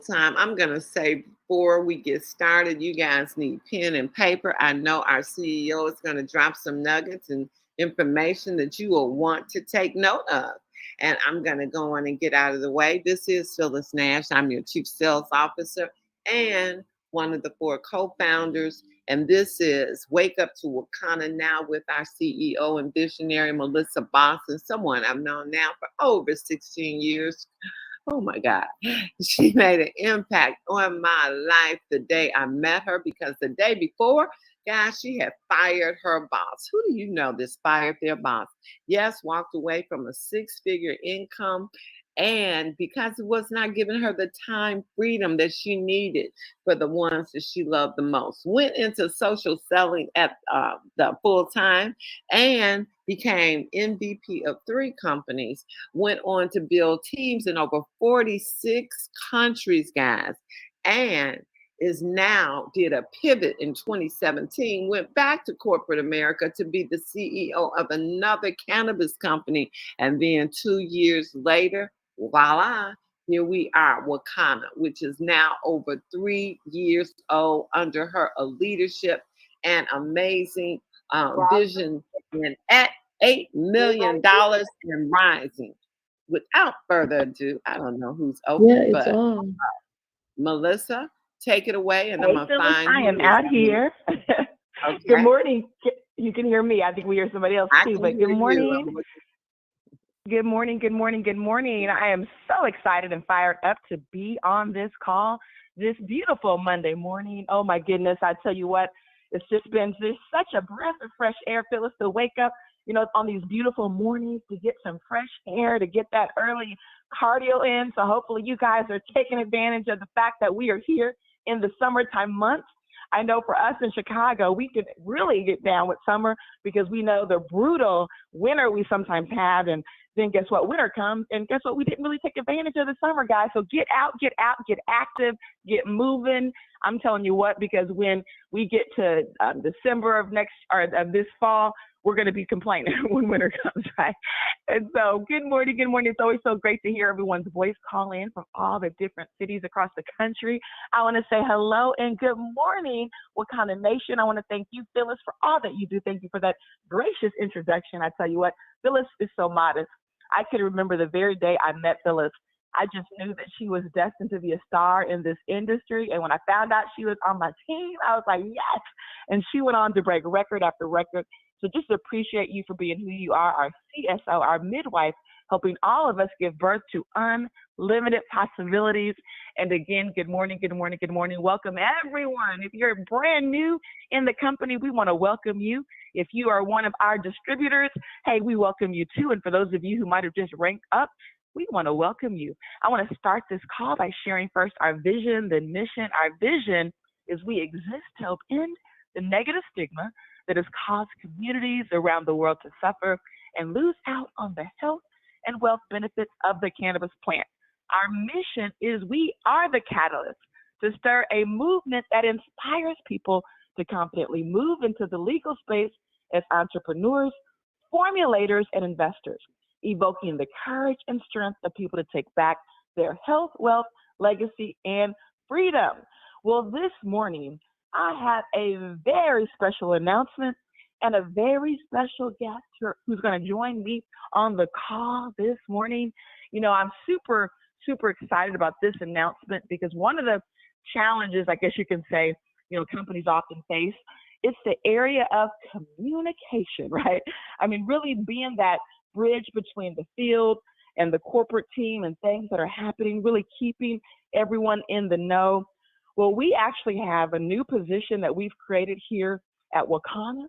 time. I'm going to say before we get started, you guys need pen and paper. I know our CEO is going to drop some nuggets and information that you will want to take note of. And I'm going to go on and get out of the way. This is Phyllis Nash. I'm your Chief Sales Officer and one of the four co-founders. And this is Wake Up to Wakanna now with our CEO and visionary, Melissa Boston, someone I've known now for over 16 years. Oh my God. She made an impact on my life the day I met her because the day before, guys, she had fired her boss. Who do you know that's fired their boss? Yes, walked away from a six-figure income. And because it was not giving her the time freedom that she needed for the ones that she loved the most, went into social selling at the full time and became MVP of three companies, went on to build teams in over 46 countries, guys, and is now did a pivot in 2017, went back to corporate America to be the CEO of another cannabis company. And then 2 years later, voila, here we are, Wakanna, which is now over 3 years old under her leadership and amazing vision and at $8 million and rising. Without further ado, I don't know who's Yeah, open, it's but on. Melissa, take it away, and I'm Hey, gonna Phyllis, find I who am is out me. here. Good Okay, morning. You can hear me. I think we hear somebody else I too, can but good hear you. morning. Good morning, good morning, good morning. I am so excited and fired up to be on this call this beautiful Monday morning. Oh my goodness, I tell you what, it's just been just such a breath of fresh air, Phyllis, to wake up, on these beautiful mornings to get some fresh air, to get that early cardio in. So hopefully you guys are taking advantage of the fact that we are here in the summertime months. I know for us in Chicago, we can really get down with summer because we know the brutal winter we sometimes have. And then guess what? Winter comes, and guess what? We didn't really take advantage of the summer, guys. So get out, get active, get moving. I'm telling you what, because when we get to December of this fall, we're going to be complaining when winter comes, right? And so good morning, good morning. It's always so great to hear everyone's voice call in from all the different cities across the country. I want to say hello and good morning, Wakanna Nation. I want to thank you, Phyllis, for all that you do. Thank you for that gracious introduction. I tell you what, Phyllis is so modest. I can remember the very day I met Phyllis. I just knew that she was destined to be a star in this industry. And when I found out she was on my team, I was like, yes. And she went on to break record after record. So just appreciate you for being who you are, our CSO, our midwife, helping all of us give birth to unlimited possibilities. And again, good morning, good morning, good morning. Welcome, everyone. If you're brand new in the company, we want to welcome you. If you are one of our distributors, hey, we welcome you too. And for those of you who might have just ranked up, we want to welcome you. I want to start this call by sharing first our vision, the mission. Our vision is we exist to help end the negative stigma that has caused communities around the world to suffer and lose out on the health and wealth benefits of the cannabis plant. Our mission is we are the catalyst to stir a movement that inspires people to confidently move into the legal space as entrepreneurs, formulators, and investors, evoking the courage and strength of people to take back their health, wealth, legacy, and freedom. Well, this morning, I have a very special announcement and a very special guest who's going to join me on the call this morning. I'm super, super excited about this announcement because one of the challenges, I guess you can say, companies often face, it's the area of communication, right? I mean, really being that bridge between the field and the corporate team and things that are happening, really keeping everyone in the know. Well, we actually have a new position that we've created here at Wakanna,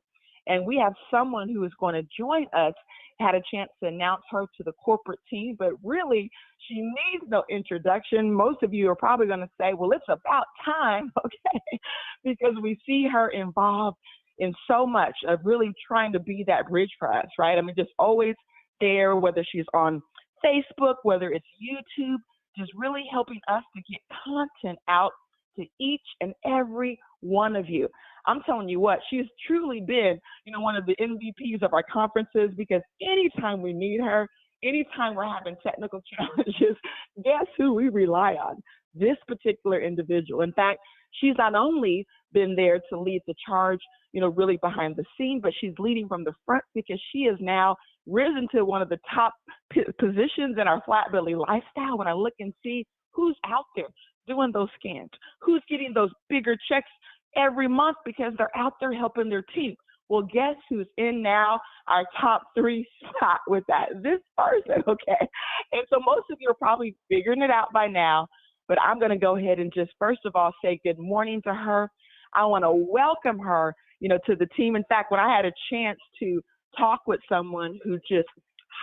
and we have someone who is going to join us. Had a chance to announce her to the corporate team, but really she needs no introduction. Most of you are probably going to say, well, it's about time, okay, because we see her involved in so much of really trying to be that bridge for us, right? I mean, just always there, whether she's on Facebook, whether it's YouTube, just really helping us to get content out to each and every one of you. I'm telling you what, she's truly been, one of the MVPs of our conferences because anytime we need her, anytime we're having technical challenges, guess who we rely on? this particular individual. In fact, she's not only been there to lead the charge, really behind the scene, but she's leading from the front because she is now risen to one of the top positions in our flat belly lifestyle. When I look and see who's out there doing those scans, who's getting those bigger checks every month because they're out there helping their team. Well, guess who's in now our top 3 spot with that? This person, okay? And so most of you are probably figuring it out by now, but I'm going to go ahead and just first of all say good morning to her. I want to welcome her, to the team. In fact, when I had a chance to talk with someone who just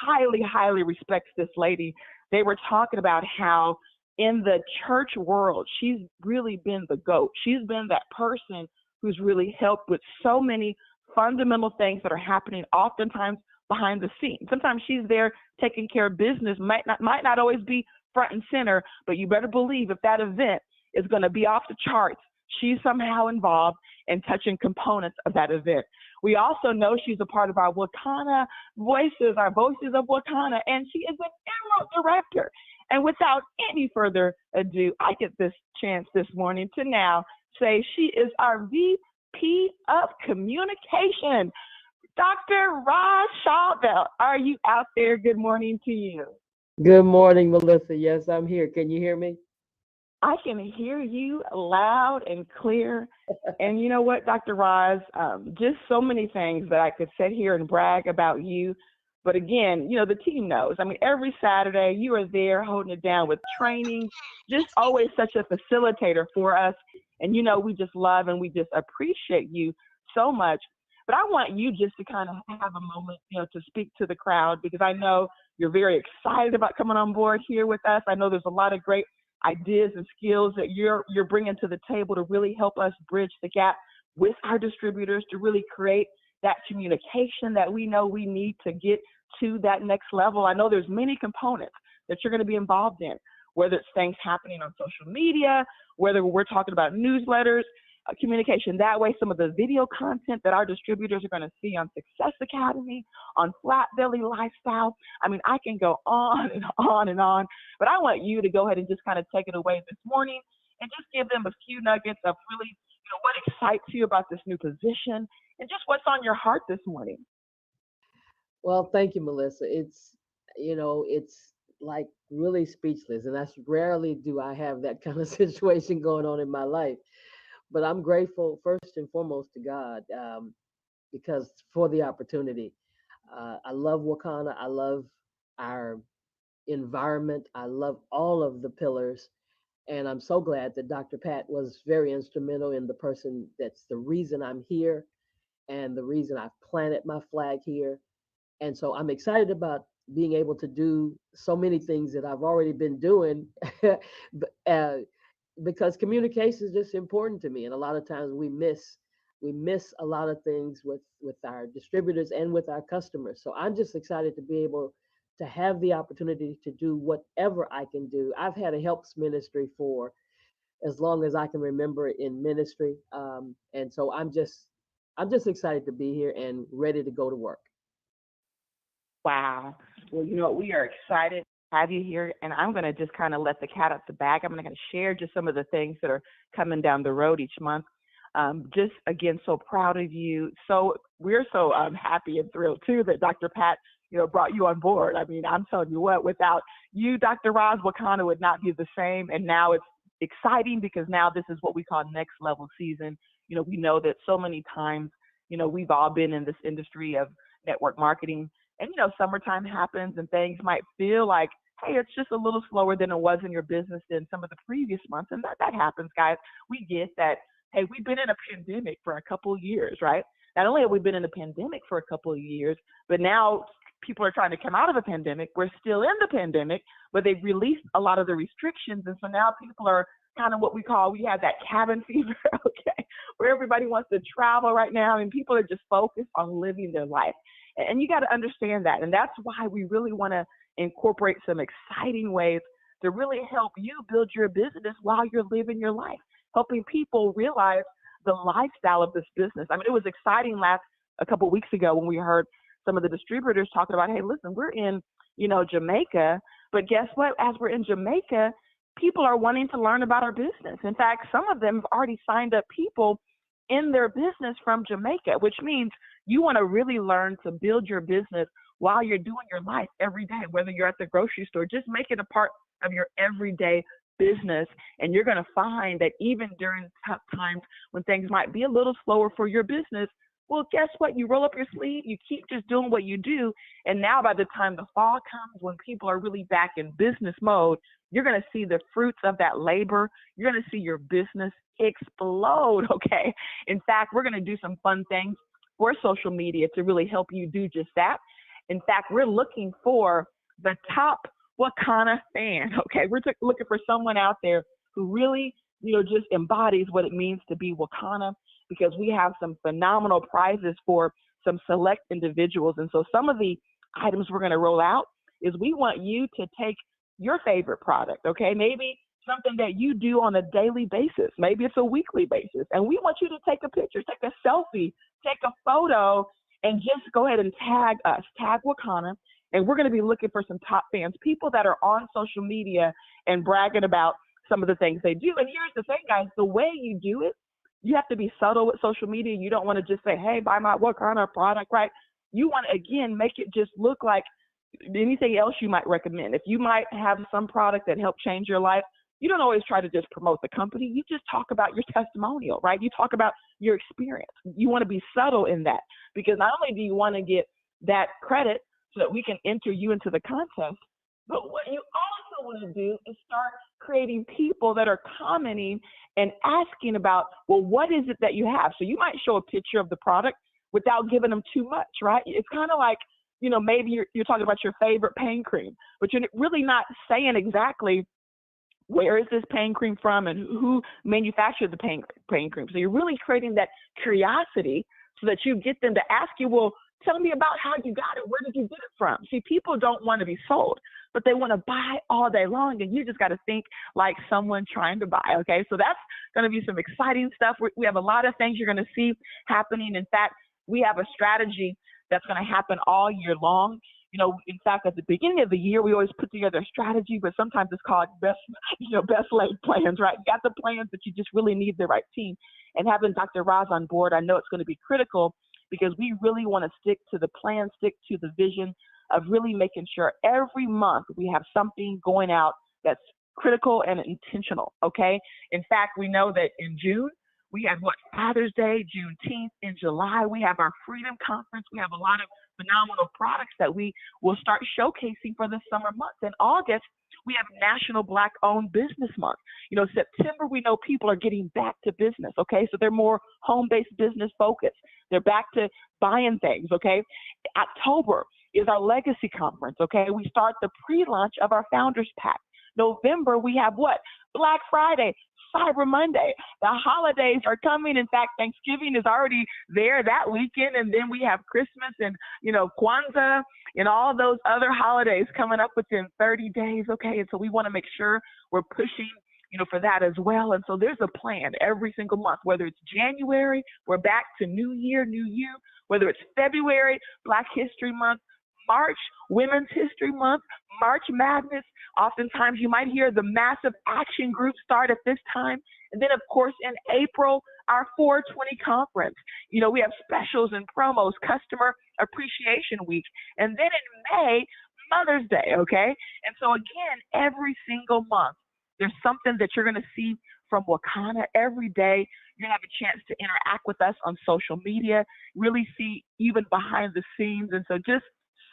highly, highly respects this lady, they were talking about how in the church world, she's really been the GOAT. She's been that person who's really helped with so many fundamental things that are happening oftentimes behind the scenes. Sometimes she's there taking care of business, might not always be front and center, but you better believe if that event is going to be off the charts, she's somehow involved in touching components of that event. We also know she's a part of our Wakanna Voices, our Voices of Wakanna, and she is an Emerald Director. And without any further ado, I get this chance this morning to now say she is our VP of Communication. Dr. Roz Shawbelt, are you out there? Good morning to you. Good morning, Melissa. Yes, I'm here. Can you hear me? I can hear you loud and clear. And you know what, Dr. Roz, just so many things that I could sit here and brag about you. But again, the team knows. I mean, every Saturday you are there holding it down with training, just always such a facilitator for us. And, we just love and we just appreciate you so much. But I want you just to kind of have a moment, to speak to the crowd, because I know you're very excited about coming on board here with us. I know there's a lot of great ideas and skills that you're bringing to the table to really help us bridge the gap with our distributors to really create that communication that we know we need to get to that next level. I know there's many components that you're going to be involved in, whether it's things happening on social media, whether we're talking about newsletters, communication that way, some of the video content that our distributors are going to see on Success Academy, on Flat Belly Lifestyle. I mean, I can go on and on and on, but I want you to go ahead and just kind of take it away this morning and just give them a few nuggets of really, what excites you about this new position and just what's on your heart this morning. Well, thank you, Melissa. It's like really speechless, and that's rarely do I have that kind of situation going on in my life. But I'm grateful first and foremost to God, because for the opportunity. I love Wakana. I love our environment. I love all of the pillars. And I'm so glad that Dr. Pat was very instrumental in the person that's the reason I'm here and the reason I've planted my flag here. And so I'm excited about being able to do so many things that I've already been doing. Because communication is just important to me, and a lot of times we miss a lot of things with our distributors and with our customers. So I'm just excited to be able to have the opportunity to do whatever I can do. I've had a helps ministry for as long as I can remember in ministry, and so I'm just excited to be here and ready to go to work. Wow. Well, we are excited to have you here, and I'm going to just kind of let the cat out the bag. I'm going to share just some of the things that are coming down the road each month. Just again, so proud of you. So we're so happy and thrilled too that Dr. Pat, brought you on board. I mean, I'm telling you what, without you, Dr. Roz, Wakana would not be the same. And now it's exciting because now this is what we call next level season. We know that so many times, we've all been in this industry of network marketing, and summertime happens and things might feel like, hey, it's just a little slower than it was in your business than some of the previous months. And that happens, guys. We get that. Hey, we've been in a pandemic for a couple of years, right? Not only have we been in a pandemic for a couple of years, but now people are trying to come out of a pandemic. We're still in the pandemic, but they've released a lot of the restrictions. And so now people are kind of what we have that cabin fever, okay, where everybody wants to travel right now and people are just focused on living their life. And you got to understand that. And that's why we really want to incorporate some exciting ways to really help you build your business while you're living your life, helping people realize the lifestyle of this business. I mean, it was exciting a couple of weeks ago when we heard some of the distributors talking about, hey, listen, we're in, Jamaica, but guess what? As we're in Jamaica, people are wanting to learn about our business. In fact, some of them have already signed up people in their business from Jamaica, which means you want to really learn to build your business while you're doing your life every day, whether you're at the grocery store, just make it a part of your everyday business. And you're going to find that even during tough times when things might be a little slower for your business, well, guess what? You roll up your sleeve, you keep just doing what you do. And now by the time the fall comes, when people are really back in business mode, you're going to see the fruits of that labor. You're going to see your business explode, okay? In fact, we're going to do some fun things for social media to really help you do just that. In fact, we're looking for the top Wakanna fan, okay? We're looking for someone out there who really, just embodies what it means to be Wakanna, because we have some phenomenal prizes for some select individuals. And so some of the items we're going to roll out is we want you to take your favorite product, okay? Maybe something that you do on a daily basis. Maybe it's a weekly basis. And we want you to take a picture, take a selfie, take a photo, and just go ahead and tag us, tag Wakanna. And we're going to be looking for some top fans, people that are on social media and bragging about some of the things they do. And here's the thing, guys, the way you do it, you have to be subtle with social media. You don't want to just say, hey, buy my Wakanna product, right? You want to, again, make it just look like anything else you might recommend. If you might have some product that helped change your life, you don't always try to just promote the company. You just talk about your testimonial, right? You talk about your experience. You want to be subtle in that, because not only do you want to get that credit so that we can enter you into the contest, but what you also want to do is start creating people that are commenting and asking about, well, what is it that you have? So you might show a picture of the product without giving them too much, right? It's kind of like, maybe you're talking about your favorite pain cream, but you're really not saying exactly where is this pain cream from and who manufactured the pain cream. So you're really creating that curiosity so that you get them to ask you, well, tell me about how you got it. Where did you get it from? See, people don't want to be sold, but they want to buy all day long. And you just got to think like someone trying to buy. Okay. So that's going to be some exciting stuff. We have a lot of things you're going to see happening. In fact, we have a strategy that's going to happen all year long. In fact, at the beginning of the year, we always put together a strategy, but sometimes it's called best laid plans, right? You got the plans, but you just really need the right team. And having Dr. Roz on board, I know it's going to be critical, because we really want to stick to the plan, stick to the vision of really making sure every month we have something going out that's critical and intentional, okay? In fact, we know that in June, we have Father's Day, Juneteenth. In July, we have our Freedom Conference. We have a lot of phenomenal products that we will start showcasing for the summer months. In August, we have National Black-Owned Business Month. September, we know people are getting back to business, okay? So they're more home-based business focused. They're back to buying things, okay? October is our Legacy Conference, okay? We start the pre-launch of our Founders Pack. November, we have Black Friday, Cyber Monday. The holidays are coming. In fact, Thanksgiving is already there that weekend. And then we have Christmas and, Kwanzaa and all those other holidays coming up within 30 days. Okay. And so we want to make sure we're pushing, for that as well. And so there's a plan every single month, whether it's January, we're back to New Year, whether it's February, Black History Month, March, Women's History Month, March Madness. Oftentimes you might hear the massive action group start at this time. And then, of course, in April, our 420 conference. We have specials and promos, Customer Appreciation Week. And then in May, Mother's Day, okay? And so, again, every single month, there's something that you're going to see from Wakanna every day. You're going to have a chance to interact with us on social media, really see even behind the scenes. And so just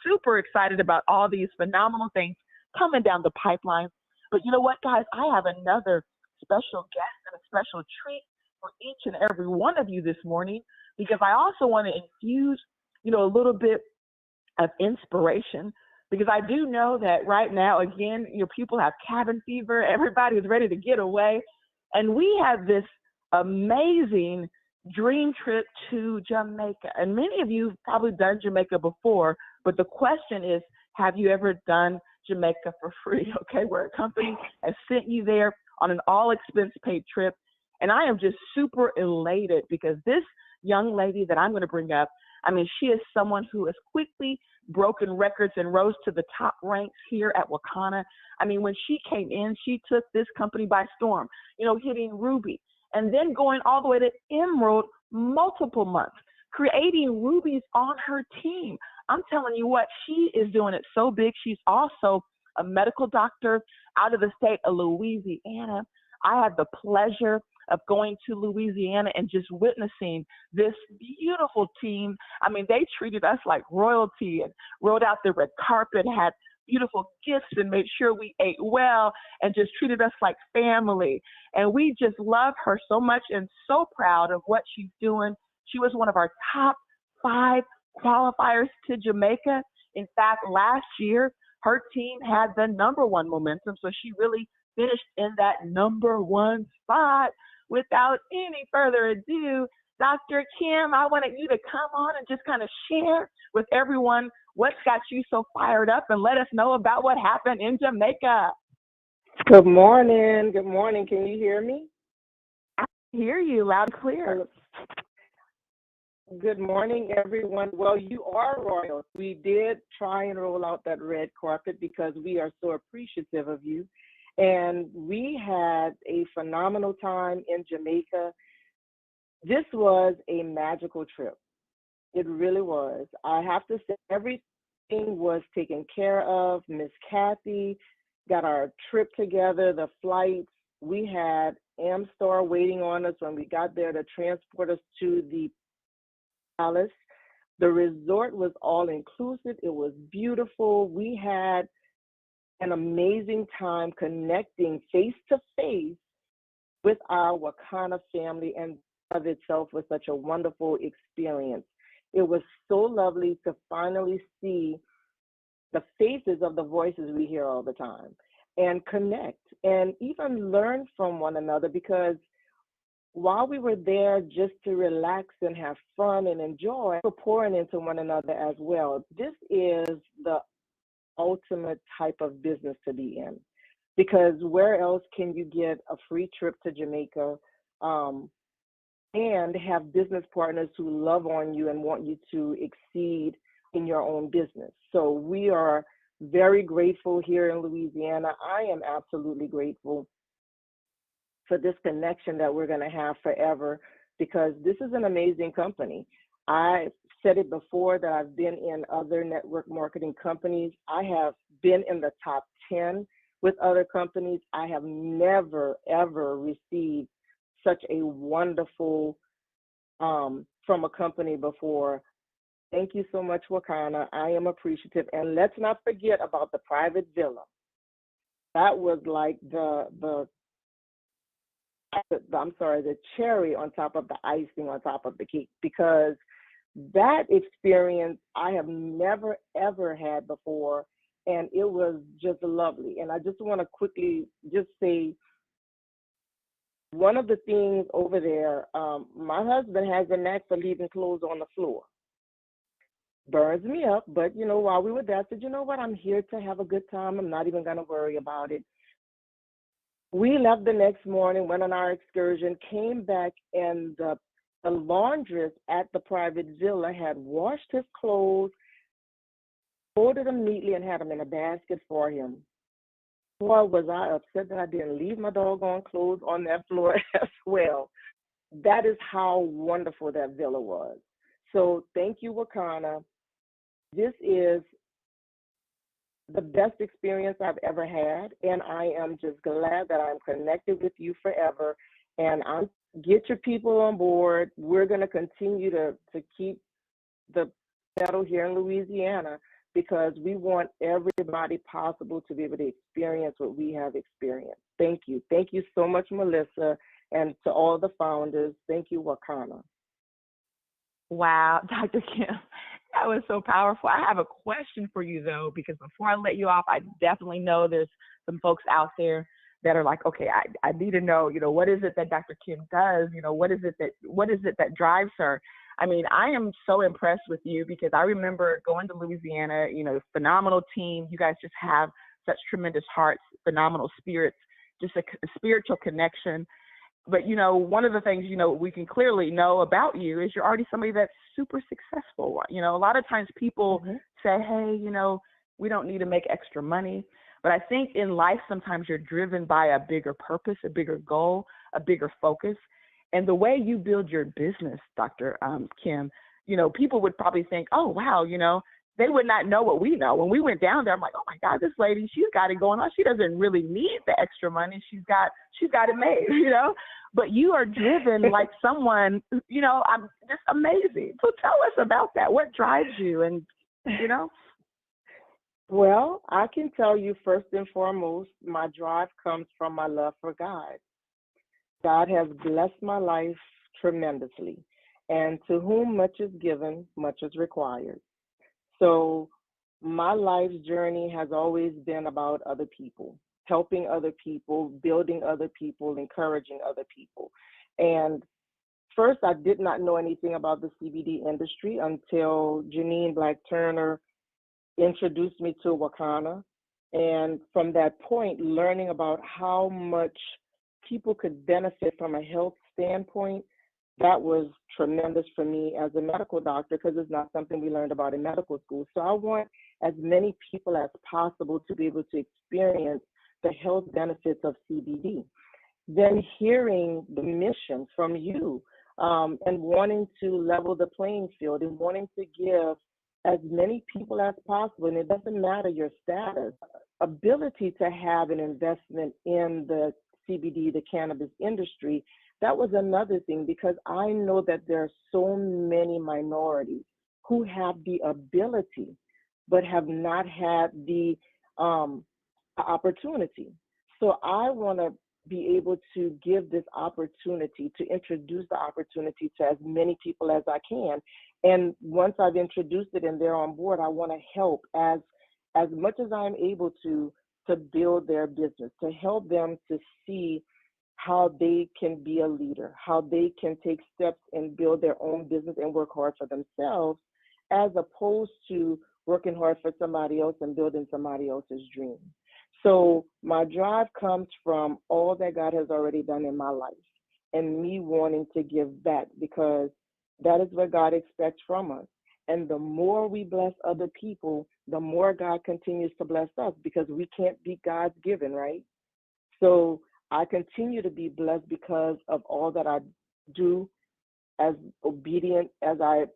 super excited about all these phenomenal things coming down the pipeline. But you know what, guys? I have another special guest and a special treat for each and every one of you this morning, because I also want to infuse, a little bit of inspiration, because I do know that right now, again, people have cabin fever. Everybody is ready to get away. And we have this amazing dream trip to Jamaica. And many of you have probably done Jamaica before, but the question is, have you ever done Jamaica for free? Okay, where a company has sent you there on an all expense paid trip. And I am just super elated, because this young lady that I'm going to bring up, I mean, she is someone who has quickly broken records and rose to the top ranks here at Wakanna. I mean, when she came in, she took this company by storm, hitting Ruby and then going all the way to Emerald multiple months, creating rubies on her team. I'm telling you what, she is doing it so big. She's also a medical doctor out of the state of Louisiana. I had the pleasure of going to Louisiana and just witnessing this beautiful team. I mean, they treated us like royalty and rolled out the red carpet, had beautiful gifts and made sure we ate well and just treated us like family. And we just love her so much and so proud of what she's doing. She was one of our top 5 qualifiers to Jamaica. In fact, last year, her team had the #1 momentum. So she really finished in that #1 spot. Without any further ado, Dr. Kim, I wanted you to come on and just kind of share with everyone what's got you so fired up and let us know about what happened in Jamaica. Good morning. Good morning. Can you hear me? I hear you loud and clear. Good morning, everyone. Well, you are royal. We did try and roll out that red carpet because we are so appreciative of you. And we had a phenomenal time in Jamaica. This was a magical trip. It really was. I have to say, everything was taken care of. Miss Kathy got our trip together, the flights. We had Amstar waiting on us when we got there to transport us to the palace. The resort was all inclusive. It was beautiful. We had an amazing time connecting face to face with our Wakanna family, and of itself was such a wonderful experience. It was so lovely to finally see the faces of the voices we hear all the time and connect and even learn from one another, because while we were there just to relax and have fun and enjoy, we're pouring into one another as well. This is the ultimate type of business to be in, because where else can you get a free trip to Jamaica and have business partners who love on you and want you to exceed in your own business? So we are very grateful here in Louisiana. I am absolutely grateful for this connection that we're going to have forever, because this is an amazing company. I said it before that I've been in other network marketing companies. I have been in the top 10 with other companies. I have never, ever received such a wonderful from a company before. Thank you so much, Wakanna. I am appreciative. And let's not forget about the private villa. That was like the cherry on top of the icing on top of the cake, because that experience I have never, ever had before, and it was just lovely. And I just want to quickly just say, one of the things over there, my husband has a knack for leaving clothes on the floor. Burns me up, but while we were there, I said, you know what, I'm here to have a good time. I'm not even going to worry about it. We left the next morning, went on our excursion, came back, and the laundress at the private villa had washed his clothes, folded them neatly, and had them in a basket for him. Boy, was I upset that I didn't leave my doggone clothes on that floor as well. That is how wonderful that villa was. So thank you, Wakanna. This is the best experience I've ever had, and I am just glad that I'm connected with you forever. And get your people on board. We're going to continue to keep the pedal here in Louisiana, because we want everybody possible to be able to experience what we have experienced. Thank you. Thank you so much, Melissa, and to all the founders. Thank you, Wakanna. Wow, Dr. Kim, that was so powerful. I have a question for you, though, because before I let you off, I definitely know there's some folks out there that are like, okay, I need to know, what is it that Dr. Kim does? What is it that drives her? I mean, I am so impressed with you, because I remember going to Louisiana, phenomenal team. You guys just have such tremendous hearts, phenomenal spirits, just a spiritual connection. But, you know, one of the things, you know, we can clearly know about you is you're already somebody that's super successful. You know, a lot of times people say, hey, you know, we don't need to make extra money. But I think in life, sometimes you're driven by a bigger purpose, a bigger goal, a bigger focus. And the way you build your business, Dr. Kim, you know, people would probably think, oh, wow, you know, they would not know what we know. When we went down there, I'm like, oh my God, this lady, she's got it going on. She doesn't really need the extra money. She's got it made, you know. But you are driven like someone, you know, I'm just amazing. So tell us about that. What drives you? And, you know. Well, I can tell you first and foremost, my drive comes from my love for God. God has blessed my life tremendously. And to whom much is given, much is required. So my life's journey has always been about other people, helping other people, building other people, encouraging other people. And first, I did not know anything about the CBD industry until Janine Black Turner introduced me to Wakanna. And from that point, learning about how much people could benefit from a health standpoint, that was tremendous for me as a medical doctor because it's not something we learned about in medical school. So I want as many people as possible to be able to experience the health benefits of CBD. Then hearing the mission from you and wanting to level the playing field and wanting to give as many people as possible, and it doesn't matter your status, ability to have an investment in the CBD, the cannabis industry. That was another thing because I know that there are so many minorities who have the ability but have not had the opportunity. So I want to be able to give this opportunity, to introduce the opportunity to as many people as I can. And once I've introduced it and they're on board, I want to help as much as I'm able to build their business, to help them to see how they can be a leader, how they can take steps and build their own business and work hard for themselves, as opposed to working hard for somebody else and building somebody else's dream. So my drive comes from all that God has already done in my life and me wanting to give back because that is what God expects from us. And the more we bless other people, the more God continues to bless us because we can't be God's given, right? So I continue to be blessed because of all that I do, as obedient as I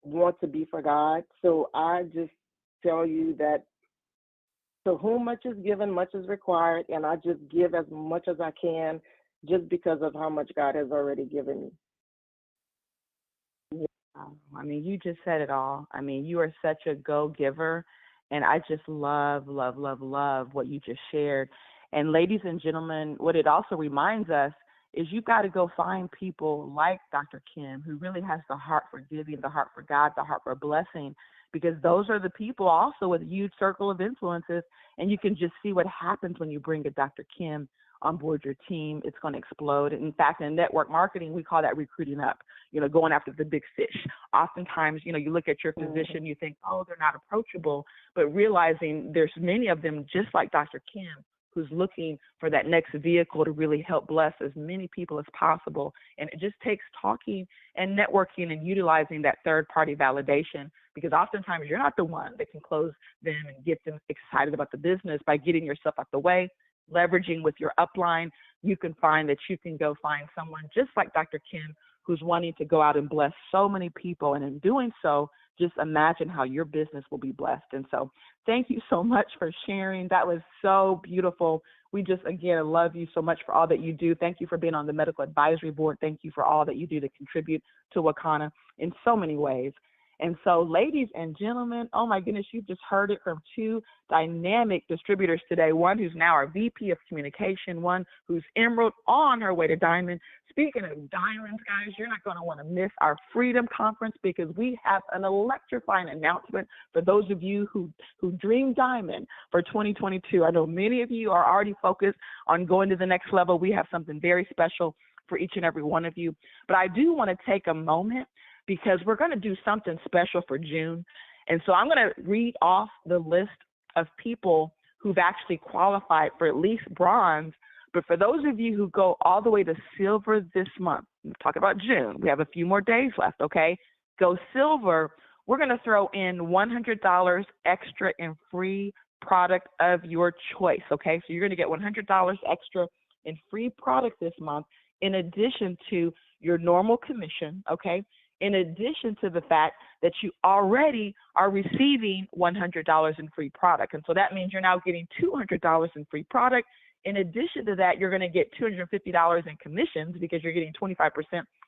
want to be for God. So I just tell you that to whom much is given, much is required, and I just give as much as I can just because of how much God has already given me. I mean, you just said it all. I mean, you are such a go-giver, and I just love, love, love, love what you just shared. And ladies and gentlemen, what it also reminds us is you've got to go find people like Dr. Kim who really has the heart for giving, the heart for God, the heart for blessing, because those are the people also with a huge circle of influences. And you can just see what happens when you bring a Dr. Kim on board your team. It's going to explode. In fact, in network marketing, we call that recruiting up, you know, going after the big fish. Oftentimes, you know, you look at your physician, you think, oh, they're not approachable, but realizing there's many of them just like Dr. Kim who's looking for that next vehicle to really help bless as many people as possible. And it just takes talking and networking and utilizing that third-party validation, because oftentimes you're not the one that can close them and get them excited about the business. By getting yourself out the way, leveraging with your upline, you can find that you can go find someone just like Dr. Kim who's wanting to go out and bless so many people. And in doing so, just imagine how your business will be blessed. And so thank you so much for sharing. That was so beautiful. We just, again, love you so much for all that you do. Thank you for being on the medical advisory board. Thank you for all that you do to contribute to Wakanna in so many ways. And so, ladies and gentlemen, oh my goodness, you've just heard it from two dynamic distributors today. One who's now our VP of communication, one who's Emerald on her way to Diamond. Speaking of diamonds, guys, you're not going to want to miss our Freedom Conference, because we have an electrifying announcement for those of you who dream diamond for 2022. I know many of you are already focused on going to the next level. We have something very special for each and every one of you. But I do want to take a moment, because we're going to do something special for June. And so I'm going to read off the list of people who've actually qualified for at least bronze, But for those of you who go all the way to silver this month, I'm talking about June, we have a few more days left, okay? Go silver, we're going to throw in $100 extra in free product of your choice, okay? So you're going to get $100 extra in free product this month, in addition to your normal commission, okay? In addition to the fact that you already are receiving $100 in free product. And so that means you're now getting $200 in free product. In addition to that, you're going to get $250 in commissions because you're getting 25%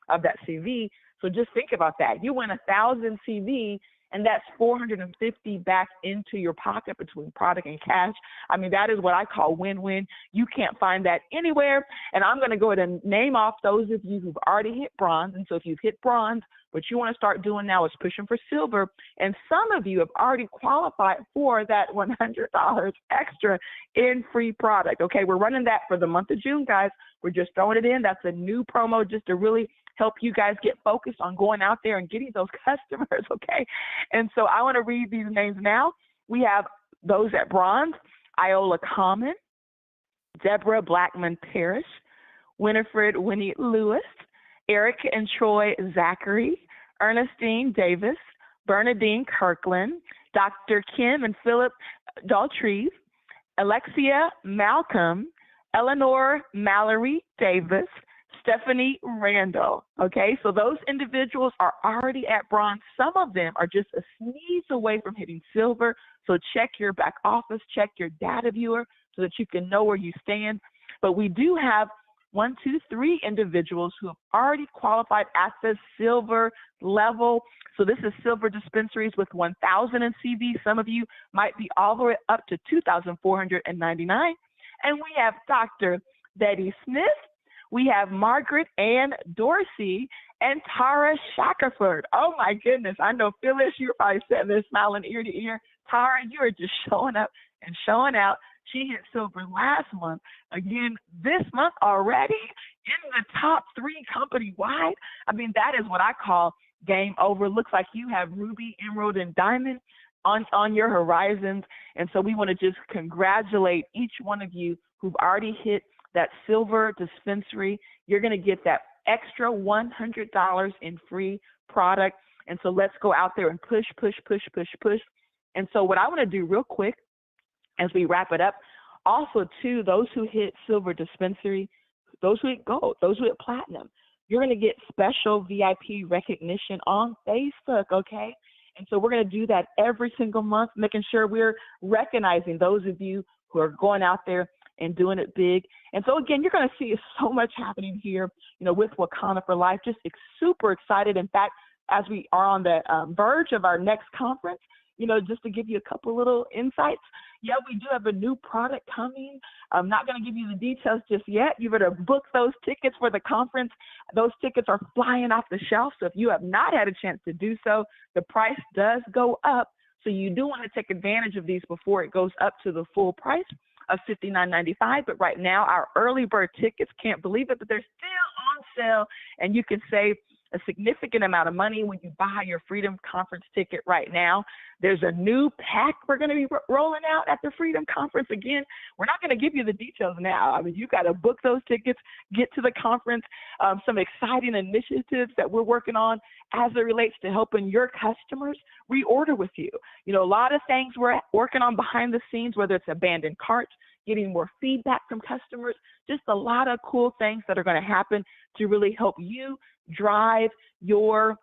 of that CV. So just think about that. You win 1,000 CV, and that's 450 back into your pocket between product and cash. I mean, that is what I call win-win. You can't find that anywhere. And I'm going to go ahead and name off those of you who've already hit bronze. And so if you've hit bronze, what you want to start doing now is pushing for silver. And some of you have already qualified for that $100 extra in free product. Okay, we're running that for the month of June, guys. We're just throwing it in. That's a new promo just to really help you guys get focused on going out there and getting those customers, okay? And so I want to read these names now. We have those at bronze: Iola Common, Deborah Blackman Parrish, Winifred Winnie Lewis, Eric and Troy Zachary, Ernestine Davis, Bernadine Kirkland, Dr. Kim and Philip Daltreve, Alexia Malcolm, Eleanor Mallory Davis, Stephanie Randall, okay? So those individuals are already at bronze. Some of them are just a sneeze away from hitting silver. So check your back office, check your data viewer so that you can know where you stand. But we do have 1, 2, 3 individuals who have already qualified at the silver level. So this is silver dispensaries with 1,000 in CV. Some of you might be all the way up to 2,499. And we have Dr. Betty Smith. We have Margaret Ann Dorsey and Tara Shackerford. Oh my goodness. I know Phyllis, you're probably sitting there smiling ear to ear. Tara, you are just showing up and showing out. She hit silver last month. Again, this month already in the top 3 company-wide. I mean, that is what I call game over. Looks like you have ruby, emerald, and diamond on your horizons. And so we want to just congratulate each one of you who've already hit that silver dispensary. You're going to get that extra $100 in free product. And so let's go out there and push, push, push, push, push. And so what I want to do real quick as we wrap it up, also too, those who hit silver dispensary, those who hit gold, those who hit platinum, you're going to get special VIP recognition on Facebook, okay? And so we're going to do that every single month, making sure we're recognizing those of you who are going out there and doing it big. And so again, you're going to see so much happening here, with Wakanna for Life. Just super excited. In fact, as we are on the verge of our next conference, just to give you a couple little insights. Yeah, we do have a new product coming. I'm not going to give you the details just yet. You better book those tickets for the conference. Those tickets are flying off the shelf. So if you have not had a chance to do so, the price does go up. So you do want to take advantage of these before it goes up to the full price of $59.95. But right now, our early bird tickets, can't believe it, but they're still on sale, and you can save a significant amount of money when you buy your Freedom Conference ticket right now. There's a new pack we're going to be rolling out at the Freedom Conference. Again, we're not going to give you the details now. I mean, you got to book those tickets, get to the conference, some exciting initiatives that we're working on as it relates to helping your customers reorder with you. A lot of things we're working on behind the scenes, whether it's abandoned carts, getting more feedback from customers, just a lot of cool things that are going to happen to really help you drive your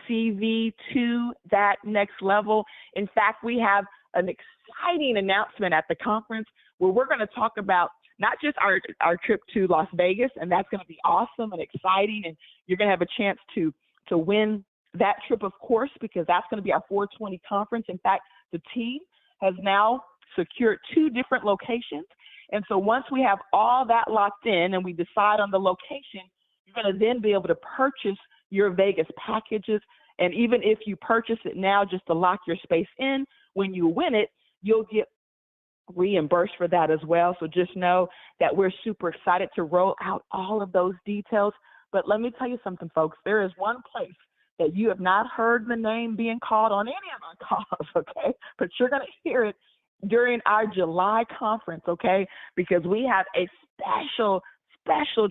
CV to that next level. In fact, we have an exciting announcement at the conference where we're going to talk about not just our trip to Las Vegas, and that's going to be awesome and exciting, and you're going to have a chance to win that trip, of course, because that's going to be our 420 conference. In fact, the team has now secured 2 different locations. And so once we have all that locked in and we decide on the location, you're going to then be able to purchase your Vegas packages. And even if you purchase it now just to lock your space in, when you win it, you'll get reimbursed for that as well. So just know that we're super excited to roll out all of those details. But let me tell you something, folks. There is one place that you have not heard the name being called on any of our calls, okay? But you're going to hear it during our July conference, okay? Because we have a special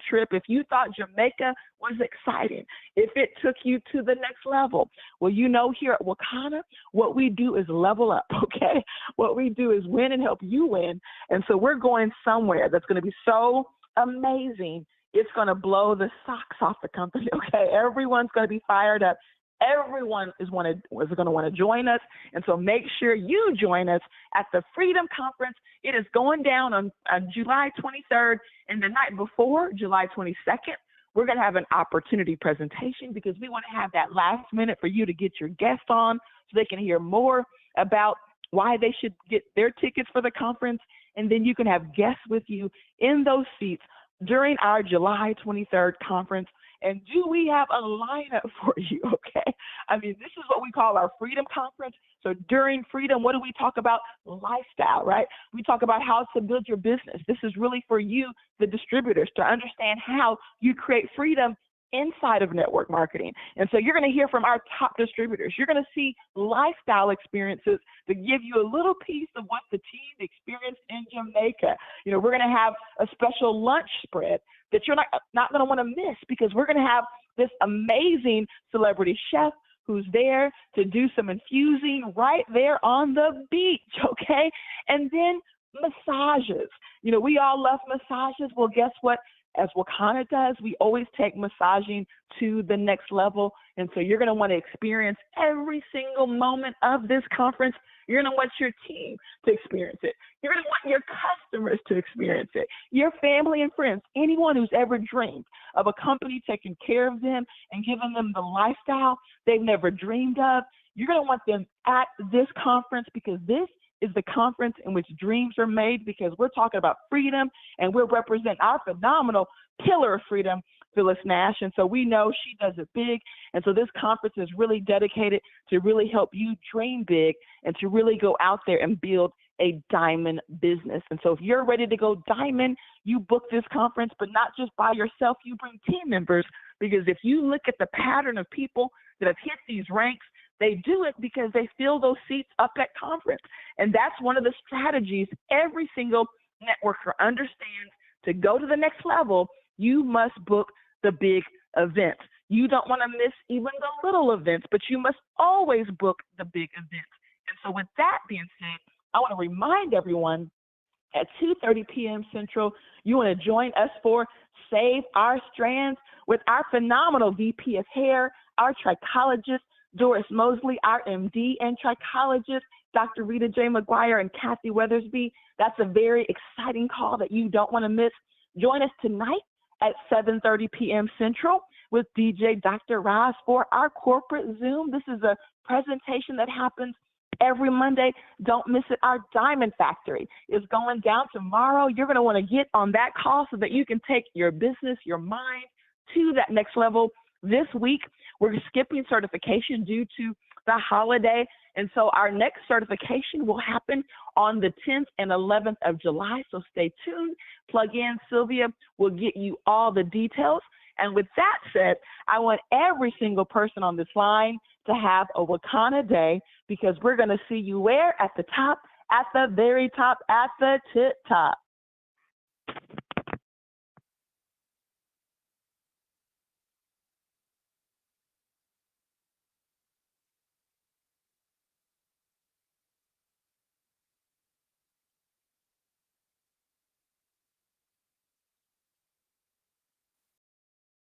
trip. If you thought Jamaica was exciting, if it took you to the next level, well, you know, here at Wakanna, what we do is level up, okay? What we do is win and help you win. And so we're going somewhere that's going to be so amazing. It's going to blow the socks off the company, okay? Everyone's going to be fired up. Everyone is going to want to join us. And so make sure you join us at the Freedom Conference. It is going down on July 23rd, and the night before, July 22nd, we're going to have an opportunity presentation because we want to have that last minute for you to get your guest on so they can hear more about why they should get their tickets for the conference. And then you can have guests with you in those seats during our July 23rd conference. And do we have a lineup for you, okay? I mean, this is what we call our Freedom Conference. So during Freedom, what do we talk about? Lifestyle, right? We talk about how to build your business. This is really for you, the distributors, to understand how you create freedom inside of network marketing. And so you're going to hear from our top distributors. You're going to see lifestyle experiences to give you a little piece of what the team experienced in Jamaica. You know, we're going to have a special lunch spread that you're not going to want to miss because we're going to have this amazing celebrity chef who's there to do some infusing right there on the beach, okay? And then massages. You know, we all love massages. Well, guess what? As Wakanna does, we always take massaging to the next level. And so you're going to want to experience every single moment of this conference. You're going to want your team to experience it. You're going to want your customers to experience it. Your family and friends, anyone who's ever dreamed of a company taking care of them and giving them the lifestyle they've never dreamed of, you're going to want them at this conference because this is the conference in which dreams are made because we're talking about freedom and we'll represent our phenomenal pillar of freedom, Phyllis Nash. And so we know she does it big. And so this conference is really dedicated to really help you dream big and to really go out there and build a diamond business. And so if you're ready to go diamond, you book this conference, but not just by yourself, you bring team members because if you look at the pattern of people that have hit these ranks, they do it because they fill those seats up at conference. And that's one of the strategies every single networker understands. To go to the next level, you must book the big events. You don't want to miss even the little events, but you must always book the big events. And so with that being said, I want to remind everyone at 2:30 p.m. Central, you want to join us for Save Our Strands with our phenomenal VP of Hair, our trichologist, Doris Mosley, our MD and trichologist, Dr. Rita J. McGuire and Kathy Weathersby. That's a very exciting call that you don't want to miss. Join us tonight at 7:30 p.m. Central with DJ Dr. Roz for our corporate Zoom. This is a presentation that happens every Monday. Don't miss it. Our Diamond Factory is going down tomorrow. You're going to want to get on that call so that you can take your business, your mind to that next level. This week, we're skipping certification due to the holiday. And so our next certification will happen on the 10th and 11th of July. So stay tuned. Plug in. Sylvia will get you all the details. And with that said, I want every single person on this line to have a Wakanna day because we're going to see you where? At the top, at the very top, at the tip top.